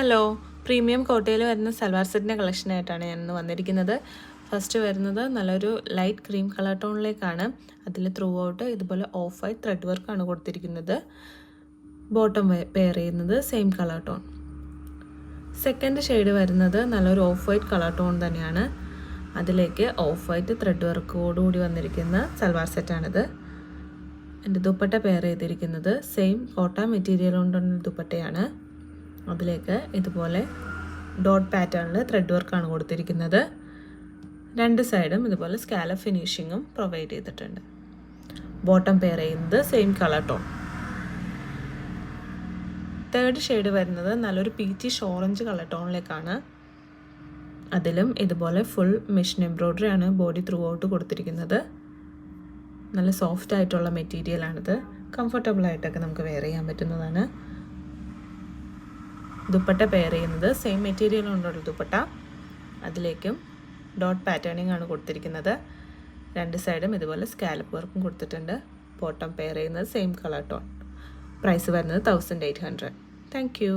Hello, premium കോട്ടയിൽ വരുന്ന സൽവാർ സെറ്റിൻ്റെ കളക്ഷനായിട്ടാണ് ഞാൻ ഇന്ന് വന്നിരിക്കുന്നത്. ഫസ്റ്റ് വരുന്നത് നല്ലൊരു ലൈറ്റ് ക്രീം കളർ ടോണിലേക്കാണ്. അതിൽ ത്രൂ ഔട്ട് ഇതുപോലെ ഓഫ് വൈറ്റ് ത്രെഡ് വർക്കാണ് കൊടുത്തിരിക്കുന്നത്. ബോട്ടം പെയർ ചെയ്യുന്നത് same colour tone. Second shade വരുന്നത് നല്ലൊരു ഓഫ് വൈറ്റ് കളർ ടോൺ തന്നെയാണ്. അതിലേക്ക് ഓഫ് വൈറ്റ് ത്രെഡ് വർക്കോടുകൂടി വന്നിരിക്കുന്ന സൽവാർ സെറ്റാണിത്. എൻ്റെ ദുപ്പട്ട പെയർ ചെയ്തിരിക്കുന്നത് സെയിം കോട്ട മെറ്റീരിയൽ കൊണ്ടുള്ള ദുപ്പട്ടയാണ്. അതിലേക്ക് ഇതുപോലെ ഡോട്ട് പാറ്റേണിൽ ത്രെഡ് വർക്കാണ് കൊടുത്തിരിക്കുന്നത്. രണ്ട് സൈഡും ഇതുപോലെ സ്കാലപ്പ് ഫിനിഷിങ്ങും പ്രൊവൈഡ് ചെയ്തിട്ടുണ്ട്. ബോട്ടം പെയർ ചെയ്യുന്നത് same colour tone. Third shade വരുന്നത് നല്ലൊരു പീച്ചിഷ് ഓറഞ്ച് കളർ ടോണിലേക്കാണ്. അതിലും ഇതുപോലെ ഫുൾ മെഷീൻ എംബ്രോയ്ഡറി ആണ് ബോഡി ത്രൂ ഔട്ട് കൊടുത്തിരിക്കുന്നത്. നല്ല സോഫ്റ്റ് ആയിട്ടുള്ള മെറ്റീരിയലാണിത്. കംഫർട്ടബിൾ ആയിട്ടൊക്കെ നമുക്ക് വെയർ ചെയ്യാൻ പറ്റുന്നതാണ്. ദുപ്പട്ട പെയർ ചെയ്യുന്നത് സെയിം മെറ്റീരിയൽ കൊണ്ടുള്ള ദുപ്പട്ട. അതിലേക്കും ഡോട്ട് പാറ്റേണിംഗ് ആണ് കൊടുത്തിരിക്കുന്നത്. രണ്ട് സൈഡും ഇതുപോലെ സ്കാലപ്പ് വർക്കും കൊടുത്തിട്ടുണ്ട്. ബോട്ടം പെയർ ചെയ്യുന്നത് സെയിം കളർ ടോൺ. പ്രൈസ് വരുന്നത് 1800. Thank you.